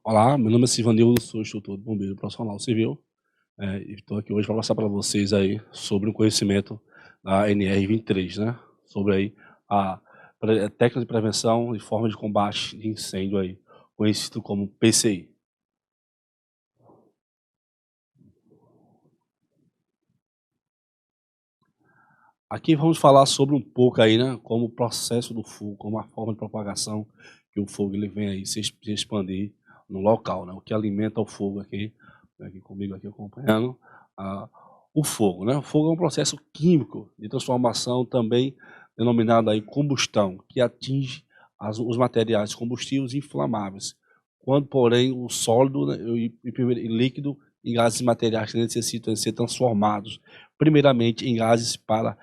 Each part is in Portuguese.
Olá, meu nome é Silvanildo, sou instrutor de bombeiro profissional civil. Estou aqui hoje para passar para vocês aí sobre o conhecimento da NR23, né? Sobre aí a técnica de prevenção e forma de combate de incêndio aí, conhecido como PCI. Aqui vamos falar sobre um pouco aí, né? Como o processo do fogo, como a forma de propagação que o fogo ele vem aí se expandir no local, né? O que alimenta o fogo aqui comigo aqui acompanhando o fogo, né? O fogo é um processo químico de transformação também denominado aí combustão, que atinge os materiais combustíveis inflamáveis, quando porém o sólido, né, e líquido e gases materiais que necessitam ser transformados primeiramente em gases para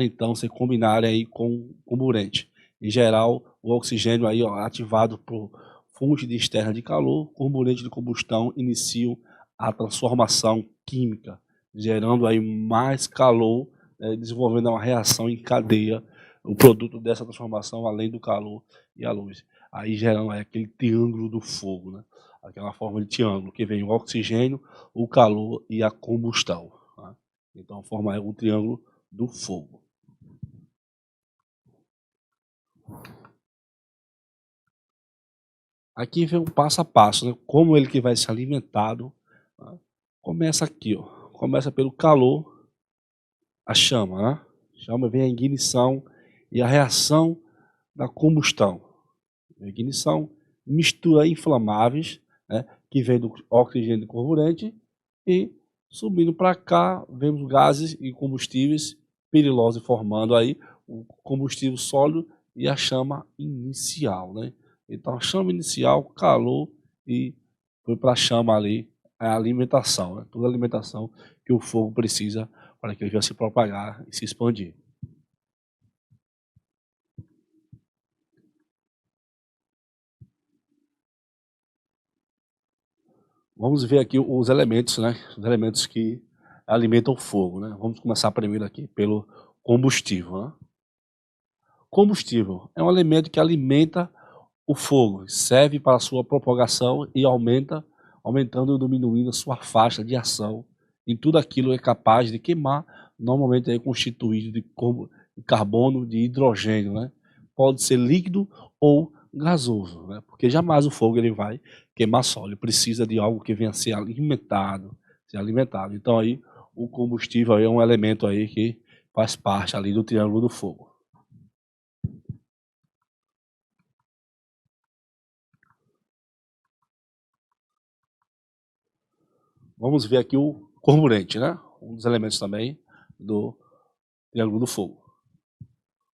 então se combinarem aí com o comburente. Em geral, o oxigênio aí, ó, ativado por fonte de externa de calor, comburente de combustão iniciam a transformação química, gerando aí mais calor, desenvolvendo uma reação em cadeia, o produto dessa transformação, além do calor e a luz. Aí gerando aí aquele triângulo do fogo, né? Aquela forma de triângulo, que vem o oxigênio, o calor e a combustão. Tá? Então forma o triângulo do fogo. Aqui vem um passo a passo, né? Como ele que vai ser alimentado. Tá? Começa aqui, ó. Começa pelo calor, a chama, né? Chama vem a ignição e a reação da combustão. A ignição mistura inflamáveis, né? Que vem do oxigênio carburante e subindo para cá, vemos gases e combustíveis perilosos formando aí o combustível sólido e a chama inicial, né? Então a chama inicial, calor e foi para a chama ali, a alimentação, né? Toda a alimentação que o fogo precisa para que ele venha se propagar e se expandir. Vamos ver aqui os elementos, né? Os elementos que alimentam o fogo, né? Vamos começar primeiro aqui pelo combustível, né? Combustível é um elemento que alimenta o fogo, serve para sua propagação e aumentando ou diminuindo a sua faixa de ação em tudo aquilo que é capaz de queimar, normalmente é constituído de carbono, de hidrogênio, né? Pode ser líquido ou gasoso, né? Porque jamais o fogo ele vai queimar sólido, precisa de algo que venha a ser alimentado, Então aí o combustível aí é um elemento aí que faz parte ali do triângulo do fogo. Vamos ver aqui o carburante, né? Um dos elementos também do triângulo do fogo.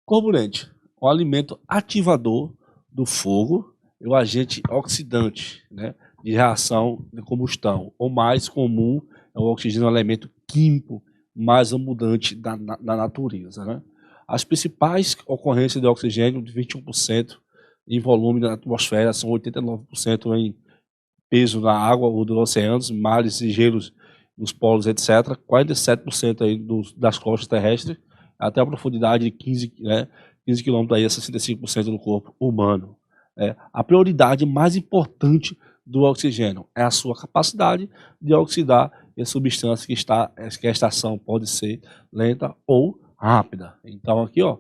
Carburante, o alimento ativador do fogo e o agente oxidante, né? De reação de combustão. O mais comum é o oxigênio, um elemento químico mais abundante da natureza, né? As principais ocorrências de oxigênio, de 21% em volume da atmosfera, são 89% em peso na água ou dos oceanos, mares e gelos nos polos, etc. 47% aí das costas terrestres, até a profundidade de 15 km aí, a 65% do corpo humano. A prioridade mais importante do oxigênio é a sua capacidade de oxidar a substância que a extração pode ser lenta ou rápida. Então aqui, ó,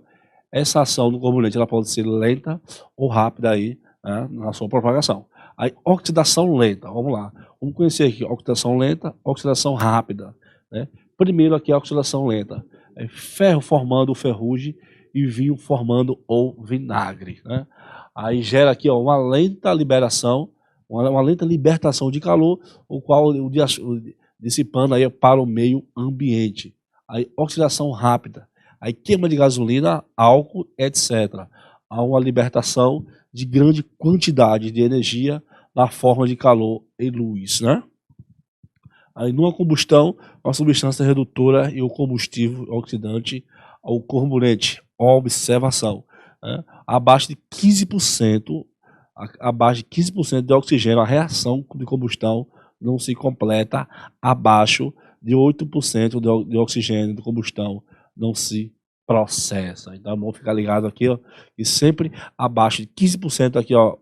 essa ação do carburante ela pode ser lenta ou rápida aí, né, na sua propagação. A oxidação lenta, vamos lá. Vamos conhecer aqui oxidação lenta, oxidação rápida. Né? Primeiro aqui a oxidação lenta. É ferro formando ferrugem e vinho formando o vinagre. Né? Aí gera aqui ó, uma lenta liberação, uma lenta libertação de calor, o qual o dissipando aí para o meio ambiente. Aí oxidação rápida. Aí queima de gasolina, álcool, etc. Há uma libertação de grande quantidade de energia na forma de calor e luz, né? Aí numa combustão, uma substância redutora e o combustível oxidante, o carburante, observação, né? Abaixo de 15%, abaixo de 15% de oxigênio, a reação de combustão não se completa, abaixo de 8% de oxigênio de combustão não se processa. Então vamos ficar ligado aqui, ó, e sempre abaixo de 15% aqui, ó,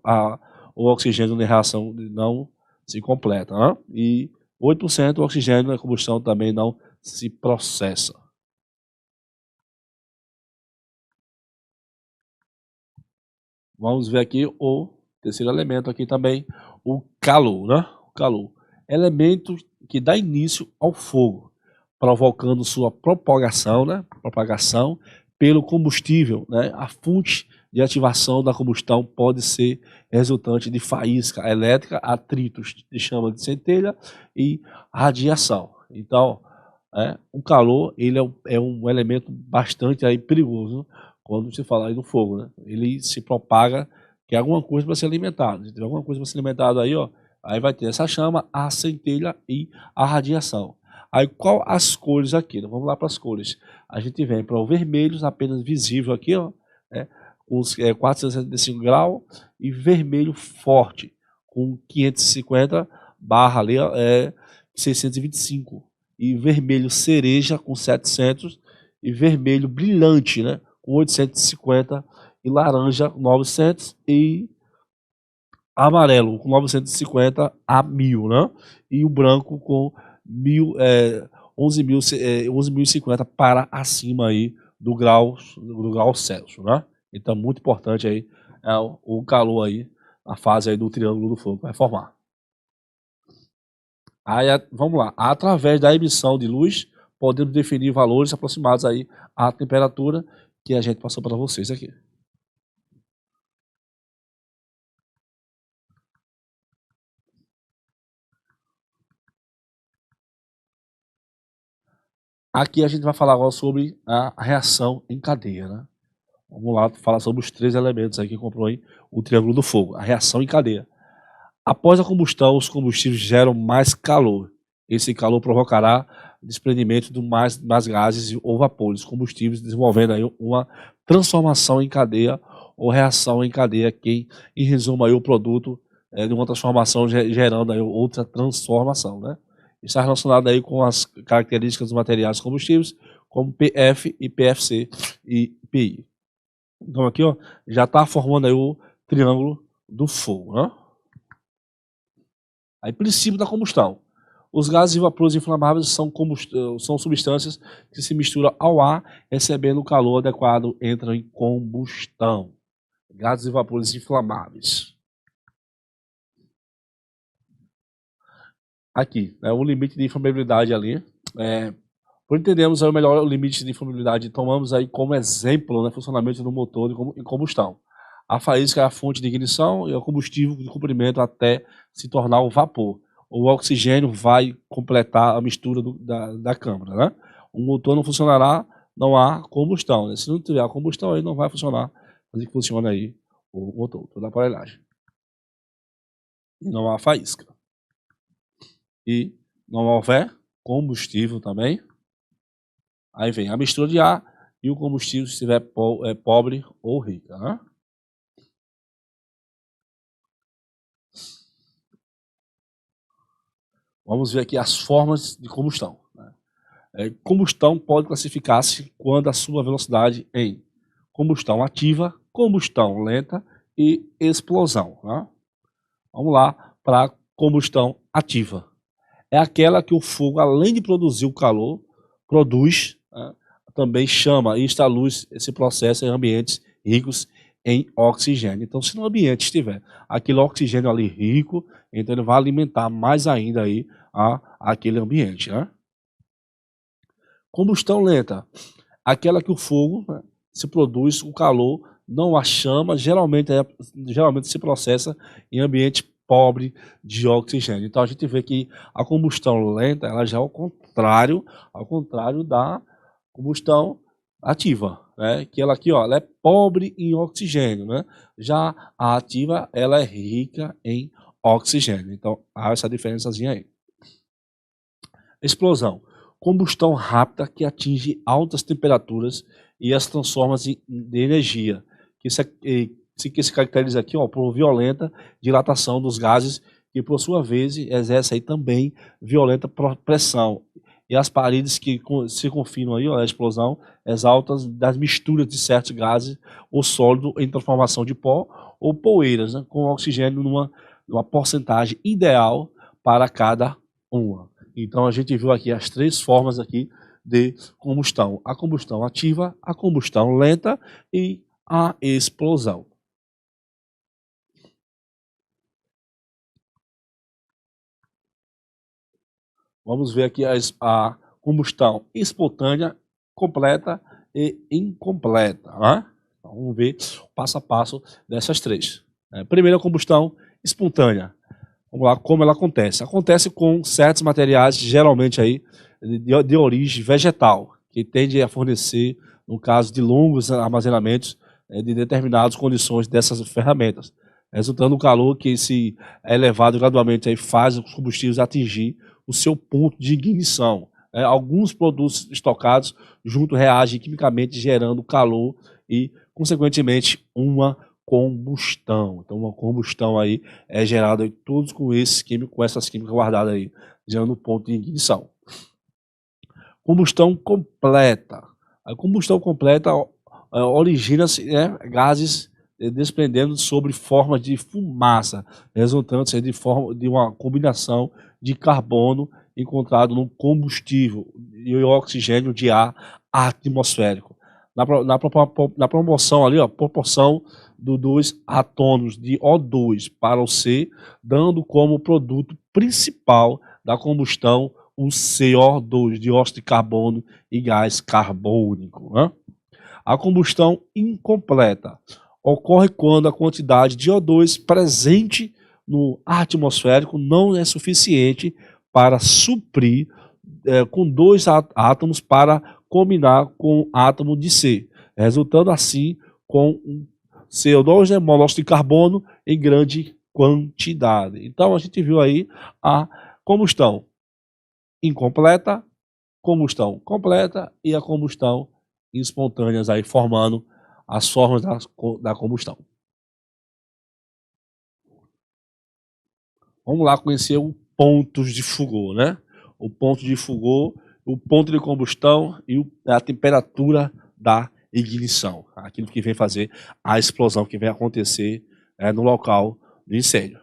o oxigênio na reação não se completa, né? E 8% o oxigênio na combustão também não se processa. Vamos ver aqui o terceiro elemento aqui também, o calor, né? O calor. Elemento que dá início ao fogo, provocando sua propagação, né? Propagação pelo combustível, né? A fonte de ativação da combustão pode ser resultante de faísca elétrica, atritos de chama de centelha e radiação. Então, o calor ele é um elemento bastante aí perigoso quando se fala aí do fogo, né? Ele se propaga, que é alguma coisa para ser alimentado. Se tiver alguma coisa para ser alimentado aí, ó, aí vai ter essa chama, a centelha e a radiação. Aí qual as cores aqui? Vamos lá para as cores. A gente vem para o vermelho, apenas visível aqui, ó, né, com 465 graus, e vermelho forte, com 550 barra ali, ó, 625. E vermelho cereja com 700, e vermelho brilhante, né, com 850, e laranja 900, e amarelo com 950 a 1000, né? E o branco com 11.050 para acima aí do grau Celsius, né? Então muito importante aí o calor aí, a fase aí do triângulo do fogo vai formar. Aí vamos lá, através da emissão de luz podemos definir valores aproximados aí à temperatura que a gente passou para vocês aqui. Aqui a gente vai falar agora sobre a reação em cadeia, né? Vamos lá falar sobre os 3 elementos aí que compõem o triângulo do fogo, a reação em cadeia. Após a combustão, os combustíveis geram mais calor. Esse calor provocará desprendimento de mais gases ou vapores combustíveis, desenvolvendo aí uma transformação em cadeia ou reação em cadeia, que em resumo aí o produto de uma transformação gerando aí outra transformação, né? Está relacionado aí com as características dos materiais combustíveis, como PF e PFC e PI. Então aqui, ó, já está formando aí o triângulo do fogo, né? Aí, princípio da combustão. Os gases e vapores inflamáveis são substâncias que se misturam ao ar, recebendo o calor adequado, entram em combustão. Gases e vapores inflamáveis. Aqui, o limite de inflamabilidade ali. Por entendermos aí melhor o limite de inflamabilidade, tomamos aí como exemplo, né, funcionamento do motor em combustão. A faísca é a fonte de ignição e o combustível de comprimento até se tornar o vapor. O oxigênio vai completar a mistura da câmara, né? O motor não funcionará, não há combustão, né? Se não tiver a combustão, aí não vai funcionar, assim que funciona aí o motor, toda a aparelhagem. E não há faísca. E não houver combustível também, aí vem a mistura de ar e o combustível se estiver pobre ou rica, né? Vamos ver aqui as formas de combustão. Combustão pode classificar-se quando a sua velocidade em combustão ativa, combustão lenta e explosão, né? Vamos lá para a combustão ativa. É aquela que o fogo, além de produzir o calor, produz, né, também chama e está à luz esse processo em ambientes ricos em oxigênio. Então, se no ambiente estiver aquele oxigênio ali rico, então ele vai alimentar mais ainda aí aquele ambiente, né? Combustão lenta, aquela que o fogo, né, se produz o calor, não a chama, geralmente se processa em ambiente pobre de oxigênio. Então a gente vê que a combustão lenta, ela já é ao contrário da combustão ativa, né? Que ela aqui, ó, ela é pobre em oxigênio, né? Já a ativa, ela é rica em oxigênio. Então há essa diferençazinha aí. Explosão. Combustão rápida que atinge altas temperaturas e as transforma de energia, que se caracteriza aqui, ó, por violenta dilatação dos gases, que por sua vez exerce aí também violenta pressão e as paredes que se confinam aí, ó, a explosão exalta das misturas de certos gases ou sólido em transformação de pó ou poeiras, né, com oxigênio numa porcentagem ideal para cada uma. Então a gente viu aqui as três formas aqui de combustão: a combustão ativa, a combustão lenta e a explosão. Vamos ver aqui a combustão espontânea, completa e incompleta. Né? Então, vamos ver o passo a passo dessas três. Primeiro, a combustão espontânea. Vamos lá, como ela acontece. Acontece com certos materiais, geralmente aí, de origem vegetal, que tende a fornecer, no caso de longos armazenamentos, de determinadas condições dessas ferramentas, resultando no calor que se é elevado gradualmente aí faz os combustíveis atingir o seu ponto de ignição. Alguns produtos estocados junto reagem quimicamente gerando calor e, consequentemente, uma combustão. Então, uma combustão aí é gerada aí, todos com esses químicos, com essas químicas guardadas aí, gerando o ponto de ignição. Combustão completa. A combustão completa origina-se gases desprendendo sobre formas de fumaça, resultando de uma combinação de carbono encontrado no combustível e oxigênio de ar atmosférico. Na proporção ali, ó, proporção dos átomos de O2 para o C, dando como produto principal da combustão o CO2, dióxido de carbono e gás carbônico. Né? A combustão incompleta ocorre quando a quantidade de O2 presente no ar atmosférico não é suficiente para suprir com dois átomos para combinar com o átomo de C, resultando assim com um CO2, né, monóxido de carbono, em grande quantidade. Então a gente viu aí a combustão incompleta, combustão completa e a combustão espontâneas aí formando as formas da combustão. Vamos lá conhecer os pontos de Foucault, né? O ponto de Foucault, o ponto de combustão e a temperatura da ignição, aquilo que vem fazer a explosão que vem acontecer no local do incêndio.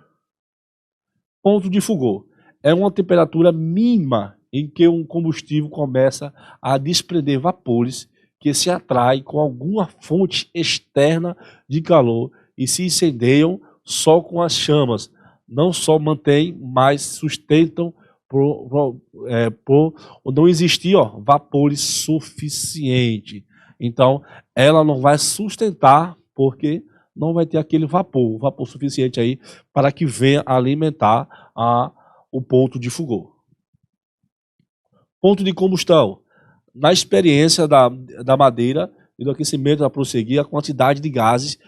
Ponto de Foucault é uma temperatura mínima em que um combustível começa a desprender vapores que se atraem com alguma fonte externa de calor e se incendeiam só com as chamas. Não só mantém, mas sustentam por não existir vapores suficiente. Então, ela não vai sustentar porque não vai ter aquele vapor suficiente aí para que venha alimentar o ponto de Foucault. Ponto de combustão. Na experiência da madeira e do aquecimento a prosseguir, a quantidade de gases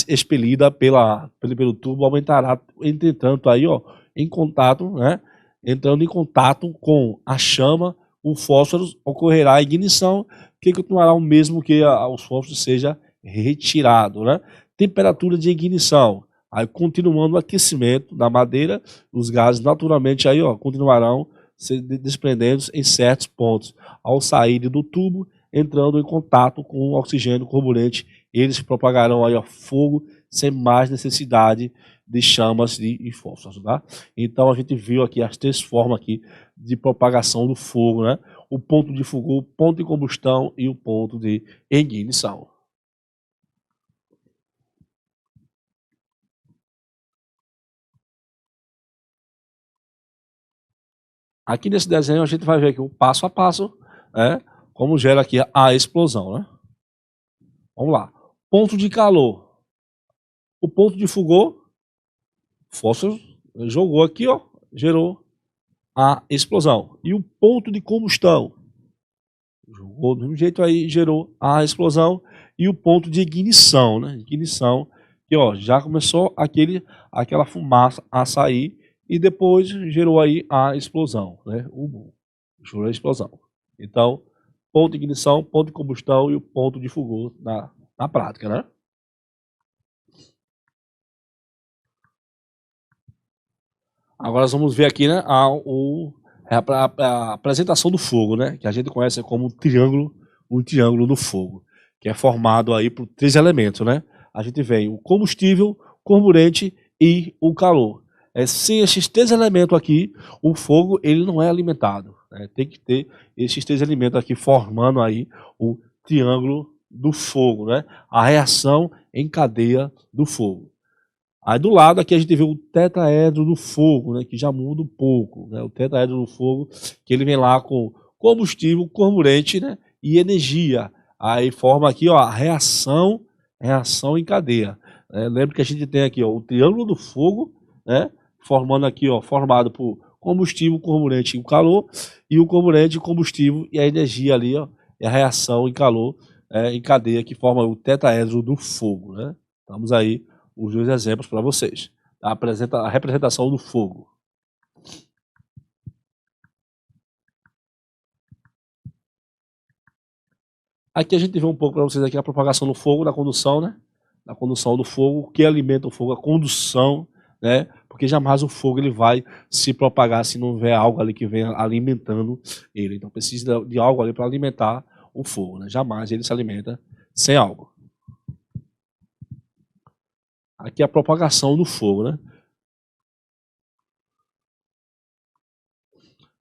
expelida pelo tubo aumentará, entretanto, aí, ó, em contato, né? Entrando em contato com a chama, o fósforo ocorrerá a ignição, que continuará o mesmo que o fósforo seja retirado, né? Temperatura de ignição. Aí, continuando o aquecimento da madeira, os gases naturalmente aí, ó, continuarão se desprendendo em certos pontos. Ao saírem do tubo, entrando em contato com o oxigênio carburante, eles propagarão aí a fogo sem mais necessidade de chamas e fósforos. Tá? Então a gente viu aqui as três formas aqui de propagação do fogo, né? O ponto de fogo, o ponto de combustão e o ponto de ignição. Aqui nesse desenho a gente vai ver aqui o passo a passo, né? Como gera aqui a explosão, né? Vamos lá. Ponto de calor. O ponto de Foucault, fósforo, jogou aqui, ó, gerou a explosão. E o ponto de combustão, jogou do mesmo jeito aí, gerou a explosão. E o ponto de ignição, né? Ignição, que ó, já começou aquela fumaça a sair e depois gerou aí a explosão, né? Gerou a explosão. Então, ponto de ignição, ponto de combustão e o ponto de Foucault na prática, né? Agora nós vamos ver aqui, né, o é a apresentação do fogo, né? Que a gente conhece como o triângulo do fogo, que é formado aí por 3 elementos, né? A gente vem o combustível, carburante e o calor. Sem esses 3 elementos aqui, o fogo ele não é alimentado, né? Tem que ter esses 3 elementos aqui formando aí o triângulo do fogo, né? A reação em cadeia do fogo. Aí do lado aqui a gente vê o tetraedro do fogo, né, que já muda um pouco, né? O tetraedro do fogo, que ele vem lá com combustível, carburante, né, e energia. Aí forma aqui, ó, a reação em cadeia. Lembra que a gente tem aqui, ó, o triângulo do fogo, né, formando aqui, ó, formado por combustível, carburante e o calor, e o carburante, o combustível e a energia ali, ó, e a reação em calor, em cadeia, que forma o tetraedro do fogo, né? Estamos aí os 2 exemplos para vocês. A representação do fogo. Aqui a gente vê um pouco para vocês aqui a propagação do fogo, da condução, né? Da condução do fogo, o que alimenta o fogo, a condução, né? Porque jamais o fogo ele vai se propagar se não houver algo ali que venha alimentando ele. Então precisa de algo ali para alimentar o fogo, né? Jamais ele se alimenta sem algo. Aqui é a propagação do fogo, né?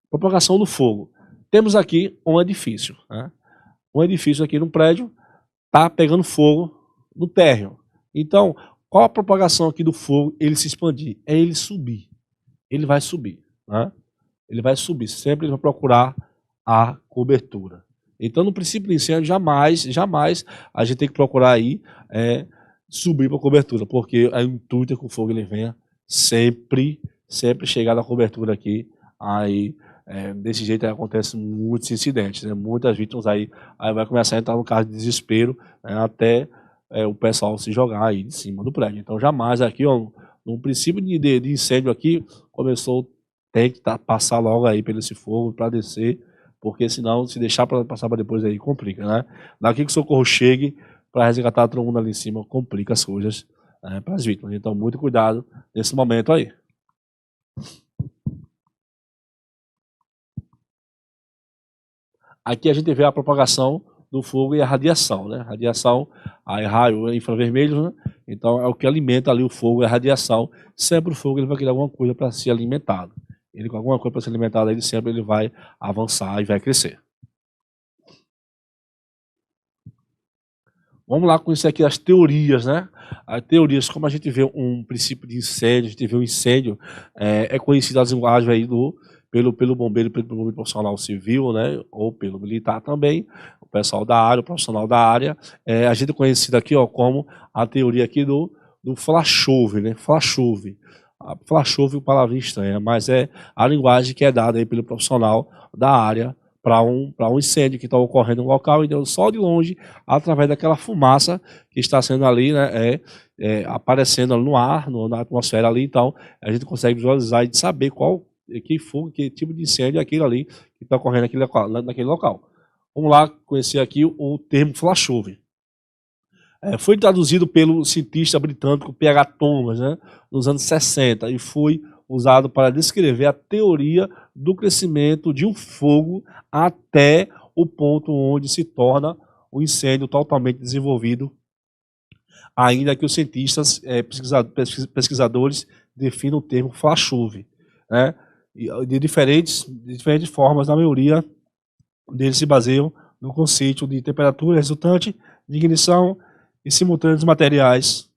Propagação do fogo. Temos aqui um edifício, né? Um edifício aqui no prédio está pegando fogo no térreo. Então, qual a propagação aqui do fogo? Ele se expandir, é ele subir. Ele vai subir, né? Ele vai subir, sempre ele vai procurar a cobertura. Então, no princípio do incêndio, jamais a gente tem que procurar aí subir para a cobertura, porque a intuito é que o fogo ele venha sempre chegar na cobertura aqui. Aí, desse jeito acontece muitos incidentes, né? Muitas vítimas aí vai começar a entrar no caso de desespero, né? Até o pessoal se jogar aí de cima do prédio. Então, jamais aqui, ó, no princípio de incêndio aqui, começou, tem que passar logo aí pelo esse fogo para descer, porque senão, se deixar para passar para depois aí, complica, né? Daqui que o socorro chegue para resgatar todo mundo ali em cima, complica as coisas para as vítimas. Então, muito cuidado nesse momento aí. Aqui a gente vê a propagação do fogo e a radiação, né? Radiação, aí raio infravermelho, né? Então é o que alimenta ali o fogo, é a radiação. Sempre o fogo ele vai criar alguma coisa para ser alimentado. Ele com alguma coisa para ser alimentado, ele sempre vai avançar e vai crescer. Vamos lá conhecer aqui as teorias, né? As teorias, como a gente vê um princípio de incêndio, a gente vê um incêndio, é conhecido as linguagens aí pelo bombeiro profissional civil, né? Ou pelo militar também, o pessoal da área, o profissional da área. A gente é conhecido aqui, ó, como a teoria aqui do flash-over, né? Flash-over. Flash-over é uma palavra estranha, mas é a linguagem que é dada aí pelo profissional da área para um incêndio que está ocorrendo no local, então só de longe, através daquela fumaça que está sendo ali, né, aparecendo no ar, na atmosfera ali, então a gente consegue visualizar e saber que fogo, que tipo de incêndio é aquele ali que está ocorrendo naquele local. Vamos lá conhecer aqui o termo flash-over. Foi traduzido pelo cientista britânico P.H. Thomas, né, nos anos 60, e foi usado para descrever a teoria do crescimento de um fogo até o ponto onde se torna o incêndio totalmente desenvolvido, ainda que os cientistas, pesquisadores, definam o termo flash-over, né? De diferentes formas, na maioria deles se baseiam no conceito de temperatura resultante de ignição e simultânea dos materiais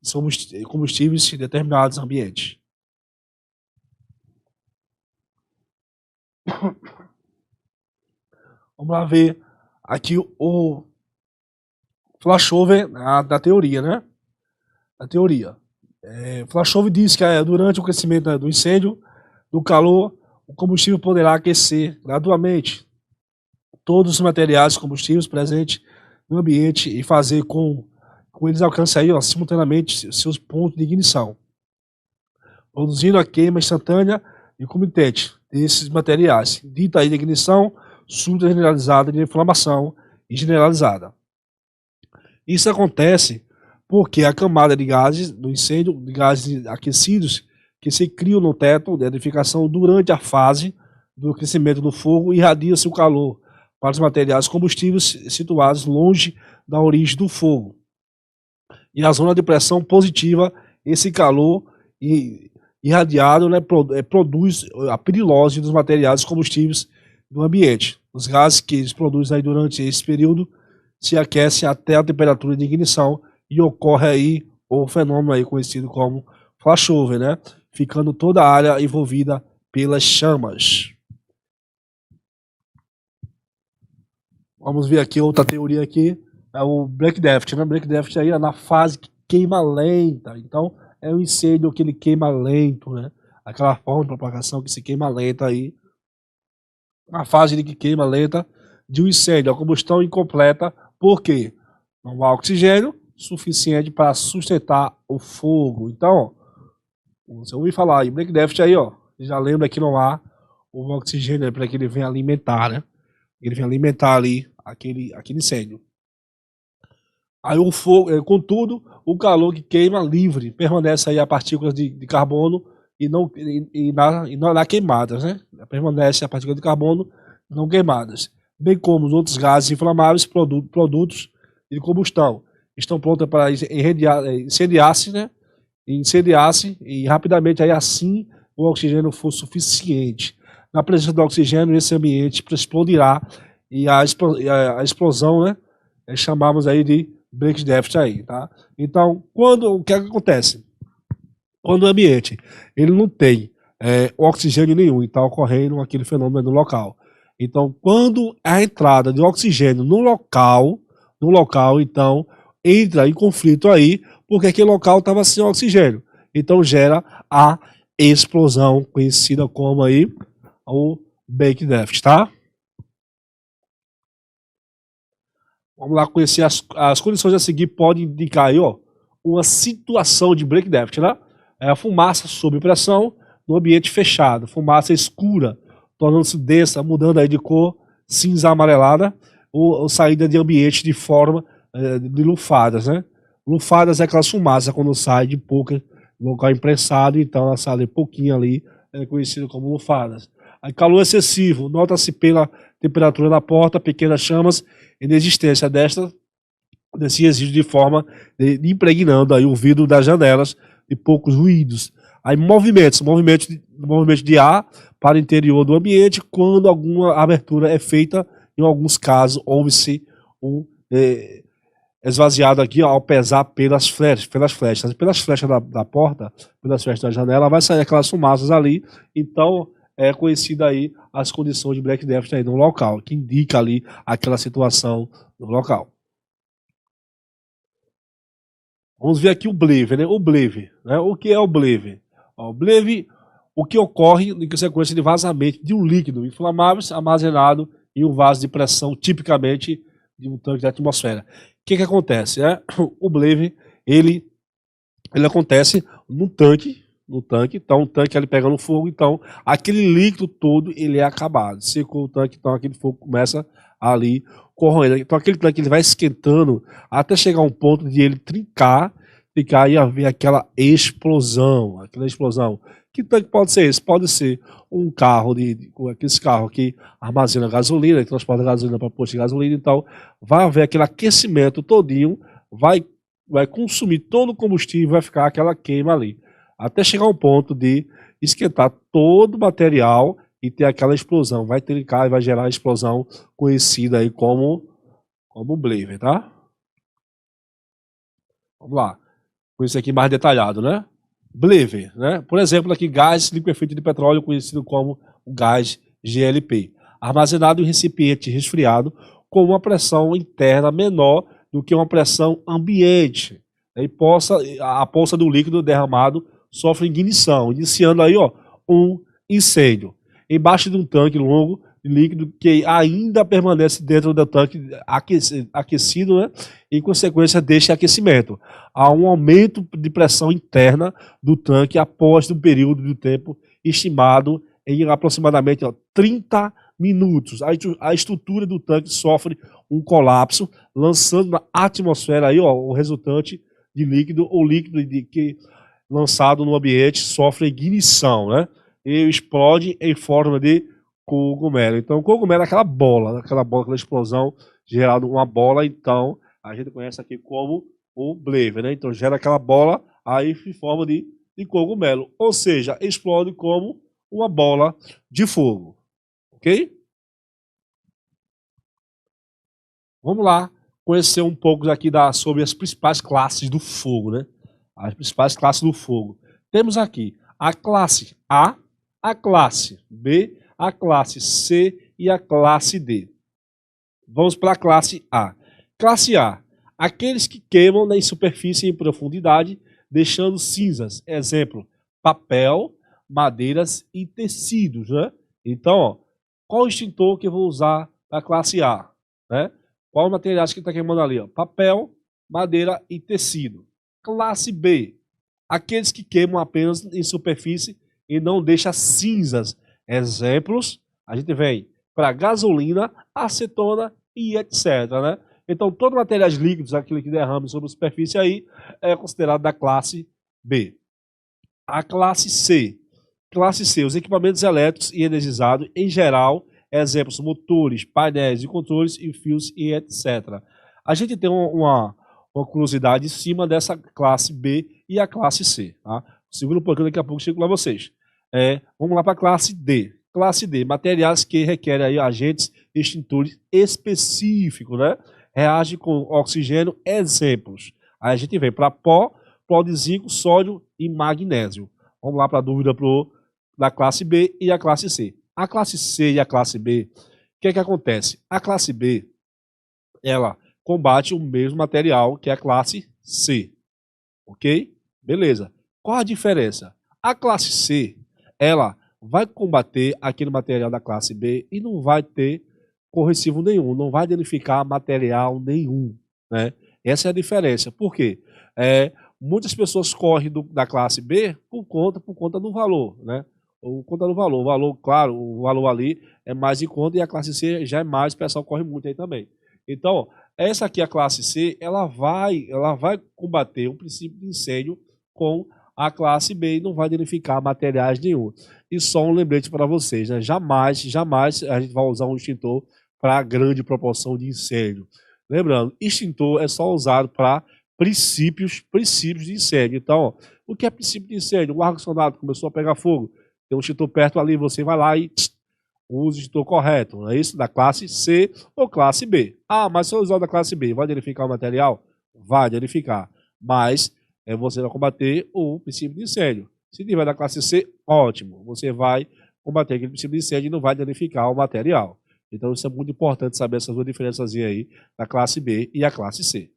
combustíveis em determinados ambientes. Vamos lá ver aqui o flashover da teoria, né? A teoria. Flashover diz que durante o crescimento do incêndio, do calor, o combustível poderá aquecer gradualmente todos os materiais combustíveis presentes no ambiente e fazer com eles alcancem aí, ó, simultaneamente seus pontos de ignição, produzindo a queima instantânea e comitente desses materiais, dita aí de ignição súbita generalizada de inflamação e generalizada. Isso acontece porque a camada de gases do incêndio, de gases aquecidos, que se criam no teto de edificação durante a fase do crescimento do fogo, irradia-se o calor para os materiais combustíveis situados longe da origem do fogo. E a zona de pressão positiva, esse calor irradiado, né, produz a perilose dos materiais combustíveis do ambiente. Os gases que eles produzem aí durante esse período se aquecem até a temperatura de ignição e ocorre aí o fenômeno aí conhecido como flashover, né, ficando toda a área envolvida pelas chamas. Vamos ver aqui outra teoria aqui, é o Black Death, né? Black Death aí é na fase que queima lenta, então é um incêndio que ele queima lento, né? Aquela forma de propagação que se queima lenta aí, a fase de que queima lenta de um incêndio, a combustão incompleta, por quê? Não há oxigênio suficiente para sustentar o fogo. Então, você ouviu falar aí, Black Death aí, ó, já lembra que não há o oxigênio para que ele venha alimentar, né? Ele vem alimentar ali aquele incêndio. Aí o fogo, contudo, o calor que queima livre permanece aí a partículas de carbono na queimadas, né? Permanece a partícula de carbono não queimadas, bem como os outros gases inflamáveis, produtos de combustão, estão prontos para incendiar-se, né? Incendiar-se e rapidamente aí assim o oxigênio for suficiente. Na presença do oxigênio, esse ambiente explodirá e a explosão, né, chamamos aí de Black Death aí, tá? Então, o que acontece? Quando o ambiente ele não tem oxigênio nenhum, e está ocorrendo aquele fenômeno no local. Então, quando a entrada de oxigênio no local, então, entra em conflito aí, porque aquele local estava sem oxigênio. Então, gera a explosão, conhecida como aí o Black Death, tá? Vamos lá conhecer as condições a seguir podem indicar aí, ó, uma situação de Black Death, né? É a fumaça sob pressão no ambiente fechado, fumaça escura, tornando-se densa, mudando aí de cor, cinza amarelada, ou saída de ambiente de forma de lufadas, né? Lufadas é aquelas fumaças quando sai de pouca local imprensado, então ela sai pouquinho ali, é conhecido como lufadas. Aí, calor excessivo, nota-se pela temperatura da porta, pequenas chamas, inexistência desse resíduo de forma de impregnando aí o vidro das janelas e poucos ruídos. Aí movimentos de ar para o interior do ambiente quando alguma abertura é feita, em alguns casos houve-se um esvaziado aqui ao pesar pelas flechas da porta, pelas flechas da janela, vai sair aquelas fumaças ali, então é conhecida aí as condições de Black Death aí no local, que indica ali aquela situação no local. Vamos ver aqui o Bleve, né? O Bleve, né? O que é o Bleve? O Bleve, o que ocorre em consequência de vazamento de um líquido inflamável armazenado em um vaso de pressão, tipicamente de um tanque de atmosfera. O que acontece? O Bleve, ele acontece no tanque, então o tanque ele pega no fogo, então aquele líquido todo ele é acabado. Secou o tanque, então aquele fogo começa ali corroendo. Então aquele tanque ele vai esquentando até chegar a um ponto de ele trincar e haver aquela explosão. Que tanque pode ser esse? Pode ser um carro, aqueles carros que armazena gasolina, que transporta gasolina para posto de gasolina, então vai haver aquele aquecimento todinho, vai consumir todo o combustível, vai ficar aquela queima ali. Até chegar ao ponto de esquentar todo o material e ter aquela explosão. Vai trincar e vai gerar a explosão conhecida aí como Blaver, tá? Vamos lá. Com isso aqui mais detalhado, né? Blaver, né? Por exemplo, aqui gás liquefeito de petróleo, conhecido como o gás GLP, armazenado em recipiente resfriado com uma pressão interna menor do que uma pressão ambiente. A poça do líquido derramado sofre ignição, iniciando aí, ó, um incêndio. Embaixo de um tanque longo de líquido que ainda permanece dentro do tanque aquecido, né? Em consequência deste aquecimento. Há um aumento de pressão interna do tanque após um período de tempo estimado em aproximadamente 30 minutos. A estrutura do tanque sofre um colapso, lançando na atmosfera aí, ó, o resultante de líquido ou líquido que lançado no ambiente sofre ignição, né? E explode em forma de cogumelo. Então, cogumelo é aquela bola, aquela explosão gerada uma bola. Então, a gente conhece aqui como o blefe, né? Então, gera aquela bola aí em forma de cogumelo. Ou seja, explode como uma bola de fogo. Ok? Vamos lá conhecer um pouco aqui sobre as principais classes do fogo, né? As principais classes do fogo. Temos aqui a classe a classe B, a classe C e a classe D. Vamos para a classe A. Classe A, aqueles que queimam em superfície e em profundidade, deixando cinzas. Exemplo, papel, madeiras e tecidos, né? Então, ó, qual o extintor que eu vou usar para a classe A, né? Qual o material que está queimando ali? Ó? Papel, madeira e tecido. Classe B, aqueles que queimam apenas em superfície e não deixam cinzas. Exemplos, a gente vem para gasolina, acetona e etc. Né? Então, todos os materiais líquidos, aquele que derrama sobre a superfície aí, é considerado da classe B. A classe C. Classe C, os equipamentos elétricos e energizados, em geral, exemplos, motores, painéis de controles e fios e etc. A gente tem uma curiosidade em cima dessa classe B e a classe C. Tá? Segura um pouquinho, daqui a pouco chego para vocês. Vamos lá para a classe D. Classe D, materiais que requerem aí agentes extintores específicos, né? Reage com oxigênio, exemplos. Aí a gente vem para pó de zinco, sódio e magnésio. Vamos lá para a dúvida da classe B e a classe C. A classe C e a classe B, o que é que acontece? A classe B, ela combate o mesmo material que a classe C. Ok? Beleza. Qual a diferença? A classe C, ela vai combater aquele material da classe B e não vai ter corresivo nenhum, não vai danificar material nenhum, né? Essa é a diferença. Por quê? Muitas pessoas correm da classe B por conta do valor, né? Ou conta do valor. O valor, claro, o valor ali é mais em conta e a classe C já é mais, o pessoal corre muito aí também. Então, essa aqui, a classe C, ela vai combater o princípio de incêndio com a classe B e não vai danificar materiais nenhum. E só um lembrete para vocês, né? Jamais a gente vai usar um extintor para grande proporção de incêndio. Lembrando, extintor é só usado para princípios de incêndio. Então, ó, o que é princípio de incêndio? O ar-condicionado começou a pegar fogo, tem um extintor perto ali, você vai lá e usa o extintor correto, não é isso? Da classe C ou classe B. Ah, mas se eu usar da classe B, vai danificar o material? Vai danificar, mas você vai combater o princípio de incêndio. Se tiver da classe C, ótimo, você vai combater aquele princípio de incêndio e não vai danificar o material. Então isso é muito importante saber essas duas diferenças aí da classe B e a classe C.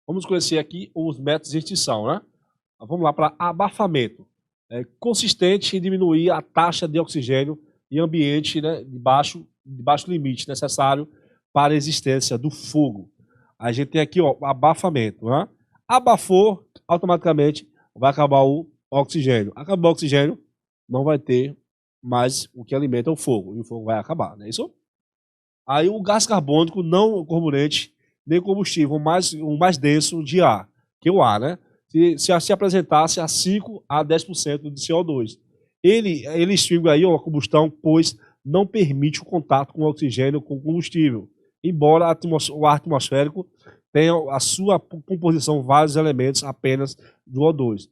Vamos conhecer aqui os métodos de extinção, né? Vamos lá para abafamento. Consistente em diminuir a taxa de oxigênio em ambiente, né, de baixo limite necessário para a existência do fogo. A gente tem aqui, ó, abafamento. Né? Abafou, automaticamente vai acabar o oxigênio. Acabou o oxigênio, não vai ter mais o que alimenta o fogo. E o fogo vai acabar, não é isso? Aí o gás carbônico não comburente, nem combustível, o mais denso de ar, que é o ar, né? Se apresentasse a 5 a 10% de CO2. Ele extingue aí a combustão, pois não permite o contato com o oxigênio com combustível, embora o ar atmosférico tenha a sua composição vários elementos apenas do O2.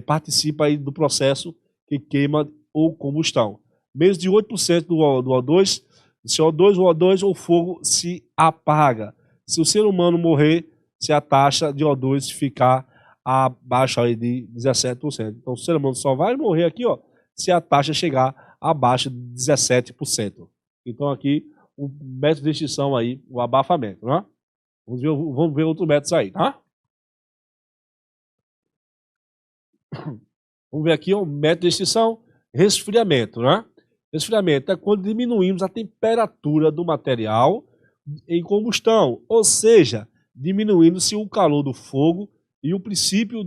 Participa aí do processo que queima ou combustão. Menos de 8% do O2, CO2, o O2 ou fogo se apaga. Se o ser humano morrer, se a taxa de O2 ficar abaixo aí de 17%. Então, o ser humano só vai morrer aqui, ó, se a taxa chegar abaixo de 17%. Então, aqui, o método de extinção aí, o abafamento, né? Vamos ver outros métodos aí, tá? Vamos ver aqui o método de extinção, resfriamento, né? Resfriamento é quando diminuímos a temperatura do material em combustão, ou seja, diminuindo-se o calor do fogo e o princípio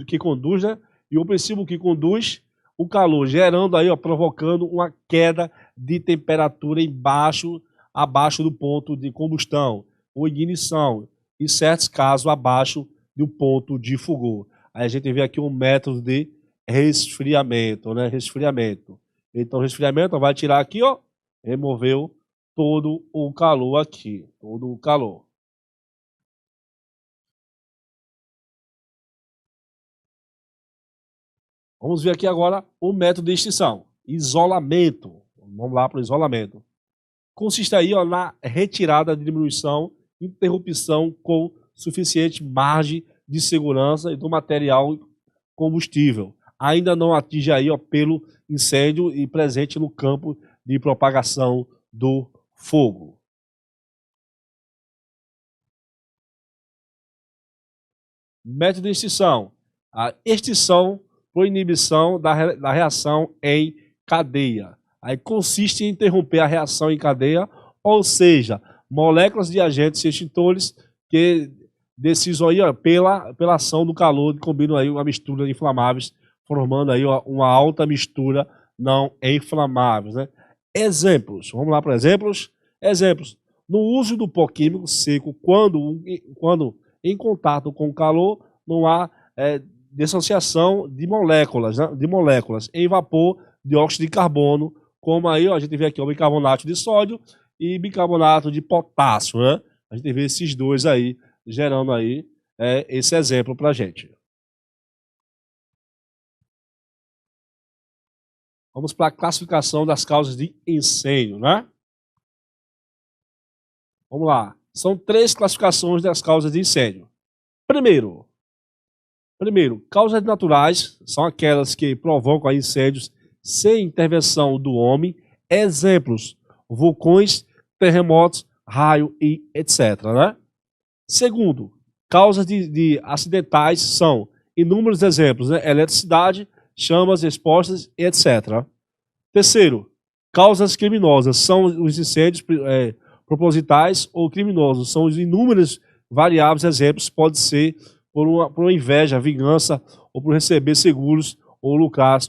que conduz, né? E o princípio que conduz o calor, gerando aí, ó, provocando uma queda de temperatura abaixo do ponto de combustão ou ignição. em certos casos abaixo do ponto de fulgor. Aí a gente vê aqui um método de resfriamento, né? Resfriamento. Então, resfriamento vai tirar aqui, ó, removeu todo o calor aqui, todo o calor. Vamos ver aqui agora o método de extinção. Isolamento. Vamos lá para o isolamento. Consiste aí, ó, na retirada, diminuição, interrupção com suficiente margem de segurança do material combustível. Ainda não atinge aí, ó, pelo incêndio e presente no campo de propagação do fogo. Método de extinção. A extinção por inibição da reação em cadeia. Aí consiste em interromper a reação em cadeia, ou seja, moléculas de agentes extintores que decisam aí, ó, pela ação do calor, combinam aí uma mistura de inflamáveis, formando aí, ó, uma alta mistura não inflamáveis, né? Exemplos. Vamos lá para exemplos. Exemplos. No uso do pó químico seco, quando em contato com o calor, não há dissociação de moléculas, né? Em vapor, dióxido de carbono, como aí, ó, a gente vê aqui o bicarbonato de sódio e bicarbonato de potássio, né? A gente vê esses dois aí, gerando aí esse exemplo para a gente. Vamos para a classificação das causas de incêndio, né? Vamos lá. São 3 classificações das causas de incêndio. Primeiro, causas naturais são aquelas que provocam incêndios sem intervenção do homem. Exemplos: vulcões, terremotos, raio e etc. Né? Segundo, causas de acidentais são inúmeros exemplos, né? Eletricidade, chamas expostas e etc. Terceiro, causas criminosas são os incêndios propositais ou criminosos. São os inúmeros variáveis exemplos. Pode ser por uma inveja, vingança, ou por receber seguros, ou lucrar,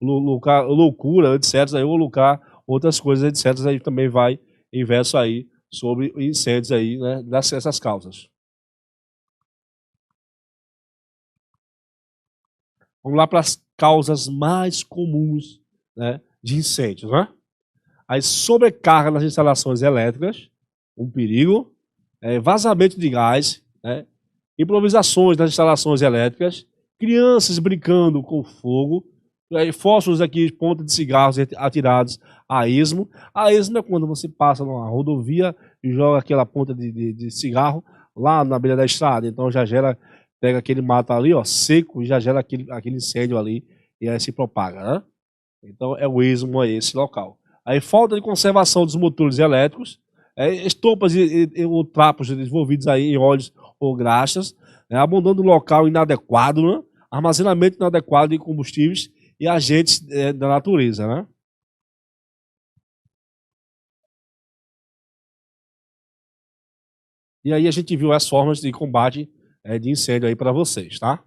loucura, etc. Ou lucrar outras coisas, etc. Aí também vai inverso aí sobre incêndios aí, né, dessas causas. Vamos lá para as causas mais comuns, né, de incêndios, né? As sobrecarga nas instalações elétricas, um perigo, vazamento de gás, né, improvisações nas instalações elétricas, crianças brincando com fogo, fósforos aqui, ponta de cigarros atirados a esmo. A esmo é quando você passa numa rodovia e joga aquela ponta de cigarro lá na beira da estrada, então já gera, pega aquele mato ali, ó, seco, e já gera aquele incêndio ali, e aí se propaga, né? Então é o esmo, é esse local. Aí falta de conservação dos motores elétricos, estopas ou trapos desenvolvidos aí em óleos ou graxas, abandono do local inadequado, né? Armazenamento inadequado de combustíveis e agentes da natureza, né? E aí a gente viu as formas de combate de incêndio aí para vocês, tá?